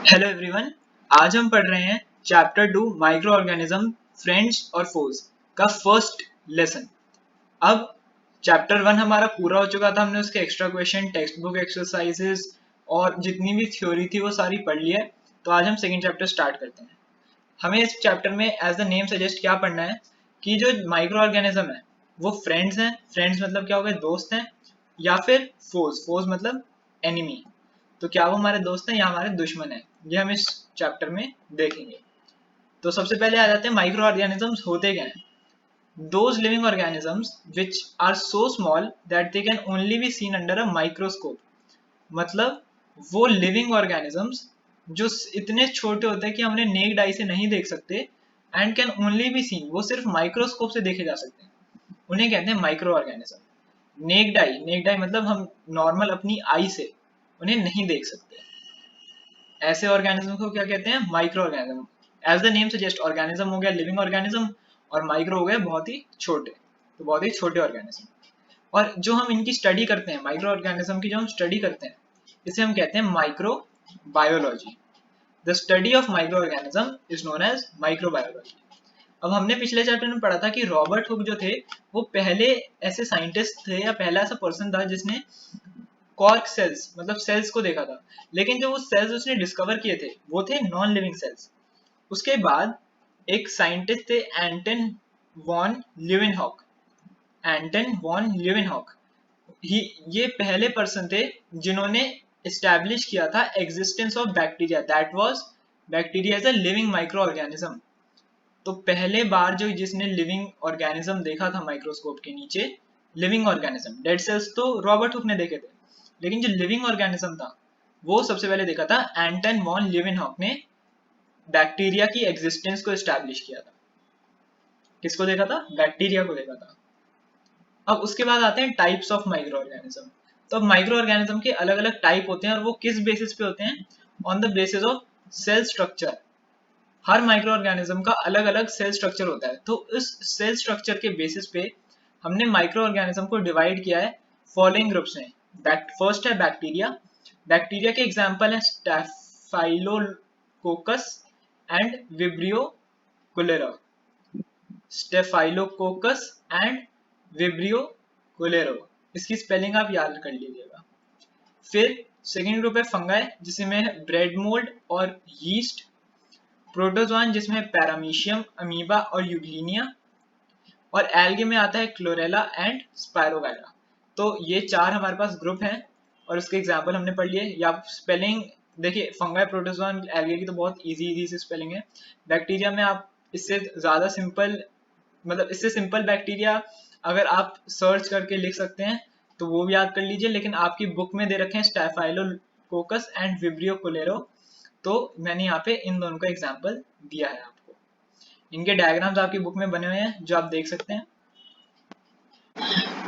Hello everyone. आज हम पढ़ रहे हैं चैप्टर 2 माइक्रो ऑर्गेनिज्म फ्रेंड्स और फोज का फर्स्ट लेसन। अब चैप्टर 1 हमारा पूरा हो चुका था, हमने उसके extra question, text book exercises और जितनी भी थ्योरी थी वो सारी पढ़ ली है। तो आज हम सेकेंड चैप्टर स्टार्ट करते हैं। हमें इस चैप्टर में एज द नेम सजेस्ट क्या पढ़ना है कि जो माइक्रो ऑर्गेनिज्म है वो फ्रेंड्स हैं। फ्रेंड्स मतलब क्या हो गए, दोस्त हैं, या फिर फोज, फोज मतलब एनिमी। तो क्या वो हमारे दोस्त हैं या हमारे दुश्मन हैं, ये हम इस चैप्टर में देखेंगे। तो सबसे पहले आ जाते हैं माइक्रो ऑर्गेनिजम्स होते क्या हैं। Those living organisms which are so small that they can only be seen under a microscope. मतलब वो लिविंग ऑर्गेनिजम्स जो इतने छोटे होते हैं कि हमने नेक्ड आई से नहीं देख सकते, and can only be scene, वो सिर्फ माइक्रोस्कोप से देखे जा सकते हैं, उन्हें कहते हैं माइक्रो ऑर्गेनिज्म। नेक्ड आई, नेक्ड आई मतलब हम नॉर्मल अपनी आई से उन्हें नहीं देख सकते। ऐसे ऑर्गेनिज्म को क्या कहते हैं, microorganism. As the name suggest, organism हो गया लिविंग ऑर्गेनिज्म और माइक्रो हो गया बहुत ही छोटे, तो बहुत ही छोटे ऑर्गेनिज्म। और जो हम इनकी स्टडी करते हैं, माइक्रो ऑर्गेनिज्म की जो हम स्टडी करते हैं, इसे हम कहते हैं microbiology. The study of microorganism is known as microbiology. अब हमने पिछले चैप्टर में पढ़ा था कि रॉबर्ट हुक जो थे वो पहले ऐसे साइंटिस्ट थे या पहला ऐसा पर्सन था जिसने कॉर्क सेल्स मतलब सेल्स को देखा था। लेकिन जो वो सेल्स उसने डिस्कवर किए थे वो थे नॉन लिविंग सेल्स। उसके बाद एक साइंटिस्ट थे Anton van Leeuwenhoek. Anton van Leeuwenhoek ही ये पहले पर्सन थे जिन्होंने एस्टैब्लिश किया था existence of bacteria, that was bacteria as a living microorganism. तो पहले बार जो जिसने लिविंग ऑर्गेनिज्म देखा था माइक्रोस्कोप के नीचे, लिविंग ऑर्गेनिज्म, डेड सेल्स तो रॉबर्ट हुक ने देखे थे, लेकिन जो लिविंग ऑर्गेनिज्म था वो सबसे पहले देखा था एंटन वॉन ल्यूवेनहॉक ने। बैक्टीरिया की एग्जिस्टेंस को एस्टैब्लिश किया था। किसको देखा था, बैक्टीरिया को देखा था। अब उसके बाद आते हैं टाइप्स ऑफ माइक्रो ऑर्गेनिज्म। तो अब माइक्रो ऑर्गेनिज्म के अलग अलग टाइप होते हैं और वो किस बेसिस पे होते हैं, on the basis of cell structure. हर माइक्रो ऑर्गेनिज्म का अलग अलग सेल स्ट्रक्चर होता है, तो इस सेल स्ट्रक्चर के बेसिस पे हमने माइक्रो ऑर्गेनिज्म को डिवाइड किया है फॉलोइंग ग्रुप्स में। फर्स्ट है बैक्टीरिया। बैक्टीरिया के एग्जांपल है staphylococcus and vibrio cholera. Staphylococcus and vibrio cholera, इसकी स्पेलिंग आप याद कर लीजिएगा। फिर सेकेंड ग्रुप है फंगाई, जिसमें ब्रेड मोल्ड और यीस्ट। प्रोटोजोआन जिसमें पैरामीशियम, अमीबा और यूग्लिनिया। और एल्गे में आता है क्लोरेला एंड स्पायरोगाइरा। तो ये चार हमारे पास ग्रुप हैं और उसके एग्जाम्पल हमने पढ़ लिए। या स्पेलिंग देखिए, फंगाई, प्रोटोजोआन, एल्गे की तो बहुत इजी सी स्पेलिंग है। बैक्टीरिया में आप इससे ज्यादा सिंपल, मतलब इससे सिंपल बैक्टीरिया अगर आप सर्च करके लिख सकते हैं तो वो भी याद कर लीजिए, लेकिन आपकी बुक में दे रखे हैं स्टैफाइलोकोकस एंड विब्रियो कोलेरो, तो मैंने यहाँ पे इन दोनों का एग्जाम्पल दिया है आपको। इनके डायग्राम्स आपकी बुक में बने हुए हैं जो आप देख सकते हैं।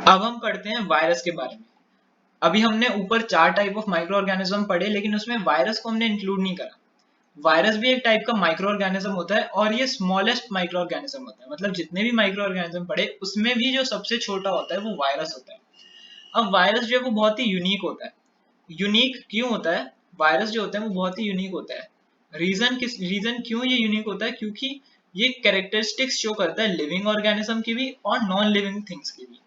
अब हम पढ़ते हैं वायरस के बारे में। अभी हमने ऊपर चार टाइप ऑफ माइक्रो ऑर्गेनिज्म पढ़े, लेकिन उसमें वायरस को हमने इंक्लूड नहीं करा। वायरस भी एक टाइप का माइक्रो ऑर्गेनिज्म होता है और ये स्मॉलेस्ट माइक्रो ऑर्गेनिज्म होता है। मतलब जितने भी माइक्रो ऑर्गेनिज्म पढ़े उसमें भी जो सबसे छोटा होता है वो वायरस होता है। अब वायरस जो है वो बहुत ही यूनिक होता है। यूनिक क्यों होता है, वायरस जो होता है वो बहुत ही यूनिक होता है। रीजन क्यों ये यूनिक होता है, क्योंकि ये कैरेक्टरिस्टिक्स शो करता है लिविंग ऑर्गेनिज्म की भी और नॉन लिविंग थिंग्स की भी।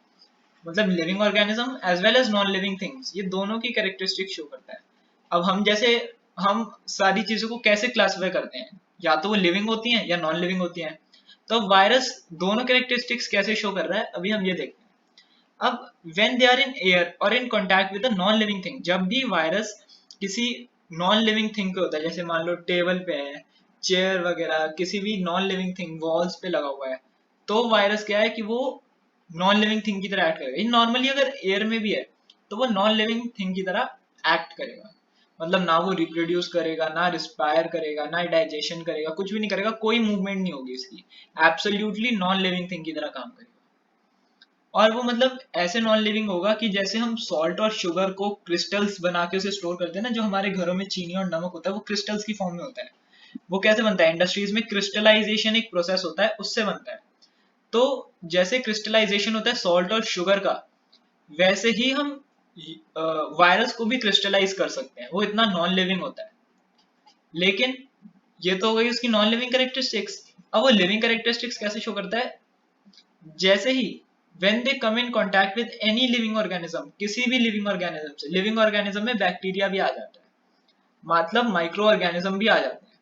मतलब living organism as well as non living things, ये दोनों की कैरेक्टरिस्टिक शो करता है। अब हम जैसे हम सारी चीजों को कैसे क्लासिफाई करते हैं, या तो वो लिविंग होती हैं या नॉन लिविंग होती हैं। तो अब वायरस दोनों कैरेक्टरिस्टिक्स कैसे शो कर रहा है अभी हम ये देखते हैं। अब when they are in air और in contact with a non living thing, जब भी वायरस किसी नॉन लिविंग थिंग पे होता है, जैसे मान लो टेबल पे है, चेयर वगैरह, किसी भी नॉन लिविंग थिंग वॉल्स पे लगा हुआ है, तो वायरस क्या है कि वो नॉन लिविंग थिंग की तरह एक्ट करेगा। ये नॉर्मली अगर एयर में भी है तो वो नॉन लिविंग थिंग की तरह एक्ट करेगा। मतलब ना वो रिप्रोड्यूस करेगा, ना रिस्पायर करेगा, ना डाइजेशन करेगा, कुछ भी नहीं करेगा, कोई मूवमेंट नहीं होगी इसकी। एब्सोल्युटली नॉन लिविंग थिंग की तरह काम करेगा। और वो मतलब ऐसे नॉन लिविंग होगा कि जैसे हम सॉल्ट और शुगर को क्रिस्टल्स बना के उसे स्टोर करते हैं ना, जो हमारे घरों में चीनी और नमक होता है वो क्रिस्टल्स की फॉर्म में होता है। वो कैसे बनता है, इंडस्ट्रीज में क्रिस्टलाइजेशन एक प्रोसेस होता है, उससे बनता है। तो जैसे क्रिस्टलाइजेशन होता है सॉल्ट और शुगर का, वैसे ही हम वायरस को भी क्रिस्टलाइज कर सकते हैं, वो इतना नॉन लिविंग होता है। लेकिन ये तो हो गई उसकी नॉन लिविंग कैरेक्टरिस्टिक्स। अब वो लिविंग कैरेक्टरिस्टिक्स कैसे शो करता है? जैसे ही when they come in contact with any living organism, किसी भी लिविंग ऑर्गेनिज्म से, लिविंग ऑर्गेनिज्म में बैक्टीरिया भी आ जाता है, मतलब माइक्रो ऑर्गेनिज्म भी आ जाते हैं।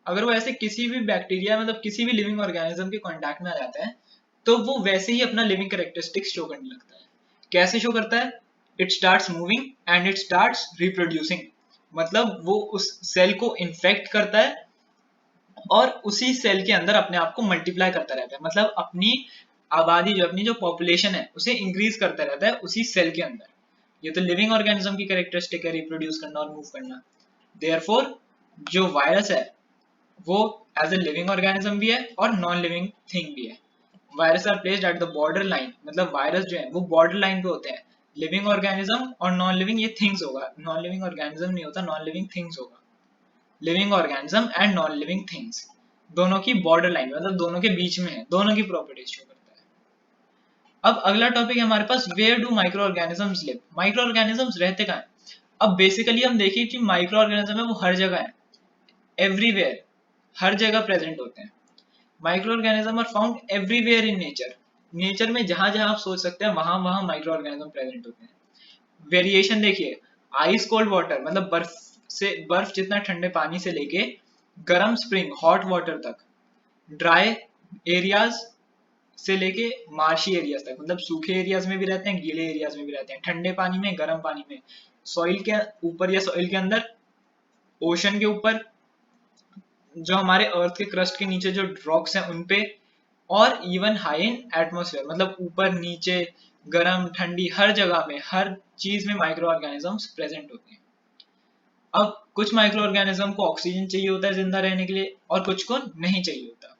अगर वो ऐसे किसी भी बैक्टीरिया मतलब किसी भी लिविंग ऑर्गेनिज्म के कांटेक्ट में आ जाता है तो वो वैसे ही अपना लिविंग कैरेक्टरिस्टिक्स शो करने लगता है। कैसे शो करता है? It starts moving and it starts reproducing, मतलब वो उस सेल को इन्फेक्ट करता है और उसी सेल के अंदर अपने आप को मल्टीप्लाई करता रहता है, मतलब अपनी आबादी जो अपनी जो पॉपुलेशन है उसे इंक्रीज करता रहता है उसी सेल के अंदर। ये तो लिविंग ऑर्गेनिज्म की कैरेक्टरिस्टिक है, रिप्रोड्यूस करना और मूव करना। देयरफॉर जो वायरस है वो एज ए लिविंग ऑर्गेनिज्म भी है और नॉन लिविंग थिंग भी है। Virus are placed at the border line, मतलब वायरस जो है वो बॉर्डर लाइन पे होते हैं। लिविंग ऑर्गेनिज्म और नॉन लिविंग ये थिंग्स होगा, नॉन लिविंग ऑर्गेनिज्म नहीं होता, नॉन लिविंग थिंग्स होगा। Living organism and non living things दोनों की बॉर्डर लाइन मतलब दोनों के बीच में है, दोनों की प्रॉपर्टीज शो करता है। अब अगला टॉपिक है हमारे पास, where do micro organisms live? Micro organisms रहते कहाँ हैं? अब बेसिकली हम देखिए कि माइक्रो ऑर्गेनिज्म है वो हर जगह है, एवरीवेयर, हर जगह प्रेजेंट होते हैं। Microorganism are found everywhere in nature, nature में जहां जहां आप सोच सकते हैं वहां वहां माइक्रो ऑर्गेनिज्म प्रेजेंट होते हैं। वेरिएशन देखिए, आइस कोल्ड वाटर मतलब बर्फ जितना ठंडे पानी से लेके गर्म स्प्रिंग हॉट वाटर तक, ड्राई एरियाज से लेके मार्शी एरियाज तक, मतलब सूखे एरियाज में भी रहते हैं, गीले एरियाज में भी रहते हैं, ठंडे पानी में, गर्म पानी में, सॉइल के ऊपर या सॉइल के अंदर, ओशन के ऊपर, जो हमारे अर्थ के क्रस्ट के नीचे जो रॉक्स हैं उनपे, और इवन हाई इन एटमोसफेयर, मतलब ऊपर नीचे गर्म ठंडी हर जगह में, हर चीज में माइक्रो ऑर्गेनिजम्स प्रेजेंट होते हैं। अब कुछ माइक्रो ऑर्गेनिज्म को ऑक्सीजन चाहिए होता है जिंदा रहने के लिए और कुछ को नहीं चाहिए होता।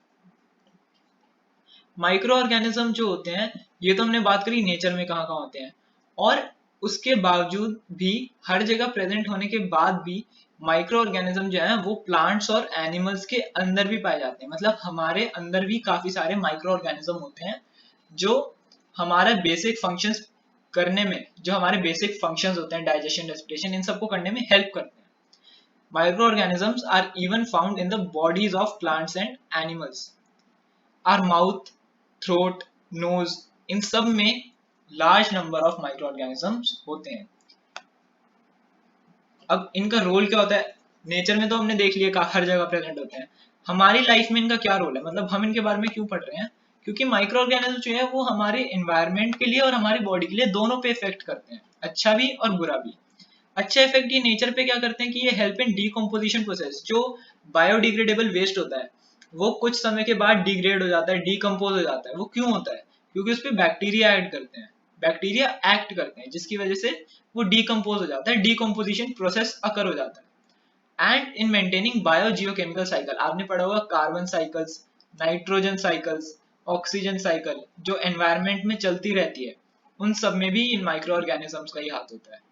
माइक्रो ऑर्गेनिज्म जो होते हैं ये तो हमने बात करी नेचर में कहाँ कहाँ होते हैं, और उसके बावजूद भी हर जगह प्रेजेंट होने के बाद भी माइक्रो ऑर्गेनिज्म जो है वो प्लांट्स और एनिमल्स के अंदर भी पाए जाते हैं, मतलब हमारे अंदर भी काफी सारे माइक्रो ऑर्गेनिज्म होते हैं जो हमारा बेसिक फंक्शंस करने में, जो हमारे बेसिक फंक्शंस होते हैं डाइजेशन रेस्पिरेशन इन सबको करने में हेल्प करते हैं। Microorganisms are even found in the bodies of plants and animals. Our mouth, throat, nose इन सब में large number of microorganisms होते हैं। अब इनका रोल क्या होता है? नेचर में तो हमने देख लिया हर जगह प्रेजेंट होते हैं, हमारी लाइफ में इनका क्या रोल है, मतलब हम इनके बारे में क्यों पढ़ रहे हैं? क्योंकि माइक्रो ऑर्गेनिज्म जो है वो हमारे एनवायरनमेंट के लिए और हमारी बॉडी के लिए दोनों पे इफेक्ट करते हैं, अच्छा भी और बुरा भी। अच्छा इफेक्ट ये नेचर पे क्या करते हैं कि ये हेल्प इन डीकम्पोजिशन प्रोसेस, जो बायोडिग्रेडेबल वेस्ट होता है वो कुछ समय के बाद डिग्रेड हो जाता है, डीकम्पोज हो जाता है। वो क्यों होता है? क्योंकि उस पर बैक्टीरिया ऐड करते हैं, बैक्टीरिया एक्ट करते हैं जिसकी वजह से वो डीकम्पोज हो जाता है, डीकम्पोजिशन प्रोसेस अकर हो जाता है। And in maintaining biogeochemical cycle, आपने पढ़ा होगा carbon cycles, nitrogen cycles, oxygen cycle जो एनवायरनमेंट में चलती रहती है, उन सब में भी इन माइक्रो ऑर्गेनिजम्स का ही हाथ होता है।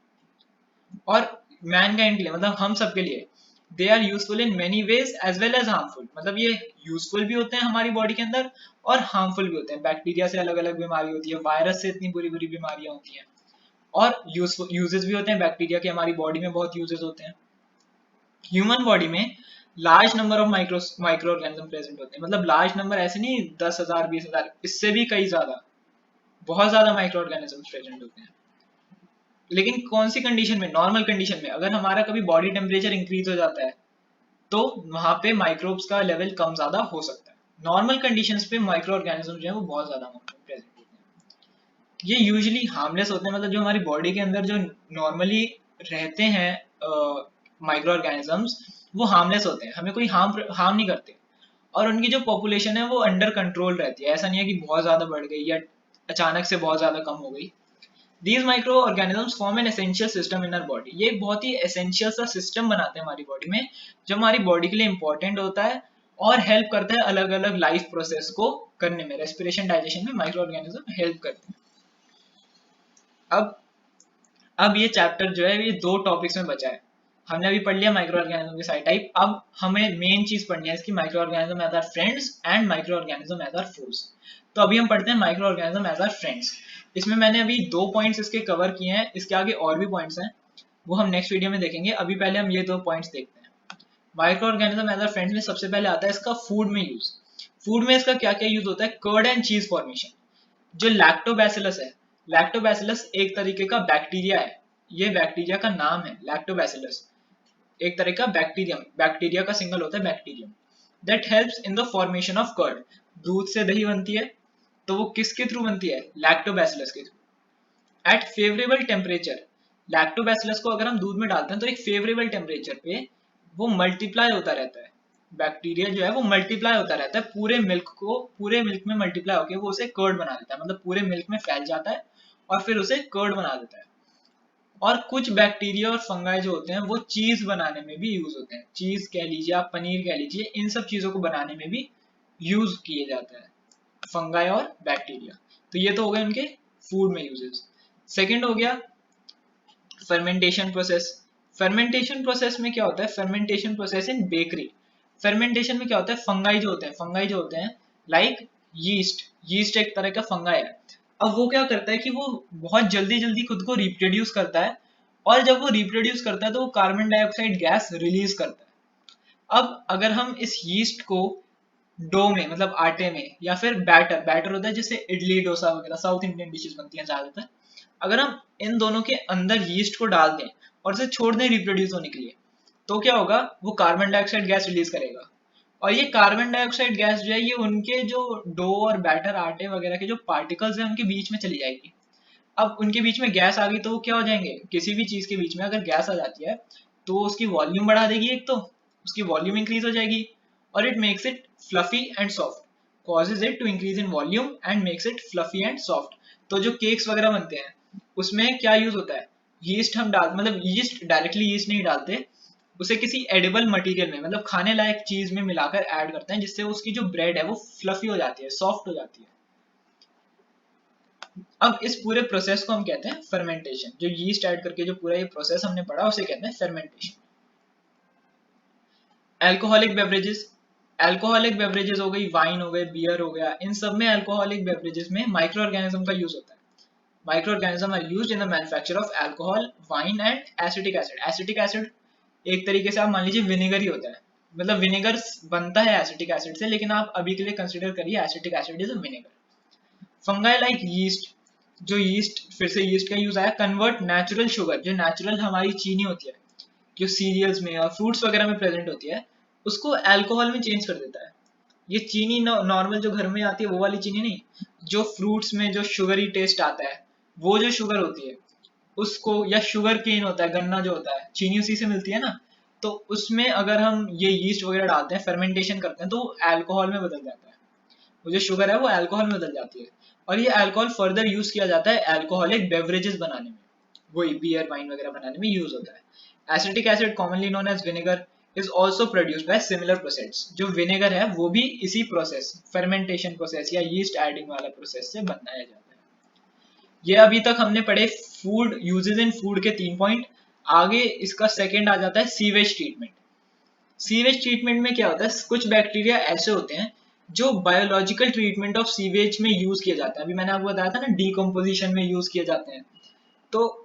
और मैनकाइंड के लिए मतलब हम सब के लिए they are useful in many ways as well as harmful, मतलब ये यूजफुल भी होते हैं हमारी बॉडी के अंदर और हार्मफुल भी होते हैं। बैक्टीरिया से अलग अलग बीमारी होती है, वायरस से इतनी बुरी बुरी बीमारियां होती हैं, और यूजफुल यूजेस भी होते हैं बैक्टीरिया के, हमारी बॉडी में बहुत यूजेस होते हैं। ह्यूमन बॉडी में large number of micro organism present होते हैं, मतलब लार्ज नंबर ऐसे नहीं 10,000 20,000, इससे भी कई ज्यादा, बहुत ज्यादा माइक्रो ऑर्गेनिज्म प्रेजेंट होते हैं। लेकिन कौन सी कंडीशन में? नॉर्मल कंडीशन में, अगर हमारा कभी बॉडी टेम्परेचर इंक्रीज हो जाता है तो वहां पे माइक्रोब्स का लेवल कम ज्यादा हो सकता है। नॉर्मल कंडीशंस पे माइक्रो ऑर्गेनिज्म जो है वो बहुत ज्यादा प्रेजेंट होते हैं। ये यूजुअली हार्मलेस होते हैं, मतलब जो हमारी बॉडी के अंदर जो नॉर्मली रहते हैं माइक्रो ऑर्गेनिजम्स वो हार्मलेस होते हैं, हमें कोई हार्म नहीं करते, और उनकी जो पॉपुलेशन है वो अंडर कंट्रोल रहती है। ऐसा नहीं है कि बहुत ज्यादा बढ़ गई या अचानक से बहुत ज्यादा कम हो गई। These microorganisms form an essential system in our body. ये एक बहुत ही essential सा सिस्टम बनाते हैं हमारी बॉडी में, जो हमारी बॉडी के लिए इंपॉर्टेंट होता है और हेल्प करता है अलग अलग लाइफ प्रोसेस को करने में। रेस्पिरेशन डाइजेशन में माइक्रो ऑर्गेनिज्म हेल्प करते हैं। अब ये चैप्टर जो है ये दो टॉपिक्स में बचा है। हमने अभी पढ़ लिया माइक्रो ऑर्गेनिज्म के सारे टाइप, अब हमें मेन चीज पढ़नी है इसकी, microorganism as are friends and microorganism as are foes. तो अभी हम पढ़ते हैं microorganism as are friends. इसमें मैंने अभी 2 पॉइंट्स इसके कवर किए हैं, इसके आगे और भी पॉइंट्स हैं वो हम नेक्स्ट वीडियो में देखेंगे। अभी पहले हम ये 2 पॉइंट्स देखते हैं। Microorganism as a friends में सबसे पहले आता है इसका फूड में यूज। फूड में इसका क्या क्या यूज होता है? कर्ड एंड चीज फॉर्मेशन। जो लैक्टोबैसिलस है, लैक्टोबैसिलस एक तरीके का बैक्टीरिया है, ये बैक्टीरिया का नाम है लैक्टोबैसिलस, एक तरह का बैक्टीरियम, बैक्टीरिया का सिंगल होता है bacterium, that helps in the formation of curd. दूध से दही बनती है, तो वो किसके थ्रू बनती है? लैक्टोबैसिलस के through. At favourable temperature, lactobacillus को अगर हम दूध में डालते हैं तो एक फेवरेबल टेम्परेचर पे वो मल्टीप्लाई होता रहता है, बैक्टीरिया जो है वो मल्टीप्लाई होता रहता है, पूरे मिल्क में मल्टीप्लाई होकर वो उसे कर्ड बना देता है, मतलब पूरे मिल्क में फैल जाता है और फिर उसे कर्ड बना देता है। और कुछ बैक्टीरिया और फंगाई जो होते हैं वो चीज बनाने में भी यूज होते हैं, चीज कह लीजिए आप, पनीर कह लीजिए, इन सब चीजों को बनाने में भी यूज किए जाता है फंगाई और बैक्टीरिया। तो ये तो हो गए उनके फूड में यूजेस। सेकंड हो गया फर्मेंटेशन प्रोसेस। फर्मेंटेशन प्रोसेस में क्या होता है? Fermentation process in bakery. Fermentation में क्या होता है? फंगाई जो होते हैं लाइक यीस्ट, यीस्ट एक तरह का फंगाई है। अब वो क्या करता है कि वो बहुत जल्दी जल्दी खुद को रिप्रोड्यूस करता है, और जब वो रिप्रोड्यूस करता है तो वो कार्बन डाइऑक्साइड गैस रिलीज करता है। अब अगर हम इस यीस्ट को डो में, मतलब आटे में, या फिर बैटर होता है जिससे इडली डोसा वगैरह साउथ इंडियन डिशेस बनती हैं ज्यादातर, अगर हम इन दोनों के अंदर यीस्ट को डाल दें और इसे छोड़ दें रिप्रोड्यूस होने के लिए, तो क्या होगा? वो कार्बन डाइऑक्साइड गैस रिलीज करेगा, और ये कार्बन डाइऑक्साइड गैस जो है ये उनके जो डो और बैटर आटे वगैरह के जो पार्टिकल्स हैं उनके बीच में चली जाएगी। अब उनके बीच में गैस आ गई तो वो क्या हो जाएंगे? किसी भी चीज के बीच में अगर गैस आ जाती है तो उसकी वॉल्यूम बढ़ा देगी, एक तो उसकी वॉल्यूम इंक्रीज हो जाएगी, और it makes it fluffy and soft, causes it to increase in volume and makes it fluffy and soft। तो जो केक्स वगैरह बनते हैं उसमें क्या यूज होता है? यीस्ट हम डाल, मतलब यीस्ट डायरेक्टली यीस्ट नहीं डालते, उसे किसी एडिबल मटेरियल में, मतलब खाने लायक चीज में मिलाकर ऐड करते हैं, जिससे उसकी जो ब्रेड है वो फ्लफी हो जाती है, सॉफ्ट हो जाती है। अब इस पूरे प्रोसेस को हम कहते हैं फर्मेंटेशन। जो यीस्ट ऐड करके जो पूरा ये प्रोसेस हमने पढ़ा उसे कहते हैं fermentation. Alcoholic beverages, alcoholic beverages हो गई, वाइन हो गए, बियर हो गया, इन सब में अल्कोहलिक बेवरेजेस में माइक्रो ऑर्गेनिज्म का यूज होता है। Microorganism are used in the manufacture of alcohol, wine and acetic acid. Acetic acid एक तरीके से आप मान लीजिए विनेगर ही होता है, मतलब विनेगर बनता है एसिटिक एसिड से, लेकिन आप अभी के लिए कंसिडर करिए acetic acid is a vinegar. Fungi like yeast, जो यीस्ट, फिर से यीस्ट का यूज आया, कन्वर्ट नेचुरल शुगर, जो नेचुरल हमारी चीनी होती है जो सीरियल्स में और फ्रूट्स वगैरह में प्रेजेंट होती है, उसको अल्कोहल में चेंज कर देता है। ये चीनी नॉर्मल जो घर में आती है वो वाली चीनी नहीं, जो फ्रूट्स में जो शुगरी टेस्ट आता है वो जो शुगर होती है उसको, या शुगर केन होता है, गन्ना जो होता है, चीनी उसी से मिलती है ना, तो उसमें अगर हम ये यीस्ट वगैरह डालते हैं, फर्मेंटेशन करते हैं, तो अल्कोहल में बदल जाता है, वो जो शुगर है वो अल्कोहल में बदल जाती है, और ये अल्कोहल फर्दर यूज किया जाता है अल्कोहलिक बेवरेजेस बनाने में, वही बियर वाइन वगैरह बनाने में यूज होता है। Acetic acid commonly known as vinegar is also produced by similar process. जो विनेगर है वो भी इसी प्रोसेस, फर्मेंटेशन प्रोसेस या यीस्ट एडिंग वाला प्रोसेस से बनाया जाता है। ये अभी तक हमने पढ़े फूड यूजेस इन फूड के 3 पॉइंट। आगे इसका सेकंड आ जाता है सीवेज ट्रीटमेंट। सीवेज ट्रीटमेंट में क्या होता है? कुछ बैक्टीरिया ऐसे होते हैं जो बायोलॉजिकल ट्रीटमेंट ऑफ सीवेज में यूज किए जाते हैं। अभी मैंने आपको बताया था ना, डीकम्पोजिशन में यूज किए जाते हैं, तो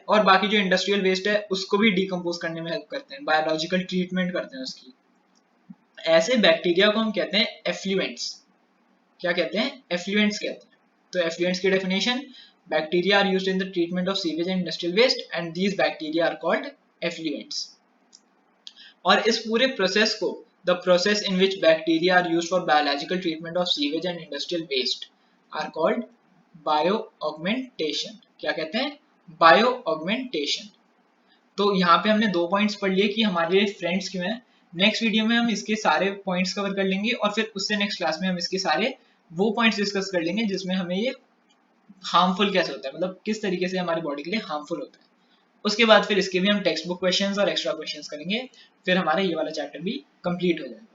और बाकी जो इंडस्ट्रियल वेस्ट है उसको भी डिकम्पोज करने में हेल्प करते हैं, बायोलॉजिकल ट्रीटमेंट करते हैं उसकी। ऐसे बैक्टीरिया को हम कहते हैं एफ्लुएंट्स। क्या कहते हैं? एफ्लुएंट्स कहते हैं। तो एफ्लुएंट्स की definition, bacteria are used in the treatment of sewage and industrial waste and these bacteria are called effluents. और इस पूरे प्रोसेस को, the process in which bacteria are used for biological treatment of sewage and industrial waste are called bioaugmentation. क्या कहते हैं? Bioaugmentation. तो यहाँ पे हमने 2 पॉइंट्स पढ़ लिए कि हमारे लिए फ्रेंड्स क्यों हैं। नेक्स्ट वीडियो में हम इसके सारे पॉइंट्स कवर कर लेंगे, और फिर उससे नेक्स्ट क्लास में हम इसके सारे वो पॉइंट्स डिस्कस कर लेंगे जिसमें हमें ये हार्मफुल कैसे होता है, मतलब किस तरीके से हमारी बॉडी के लिए हार्मफुल होता है। उसके बाद फिर इसके भी हम टेक्स्ट बुक क्वेश्चंस और एक्स्ट्रा क्वेश्चंस करेंगे, फिर हमारा ये वाला चैप्टर भी कंप्लीट हो जाएगा।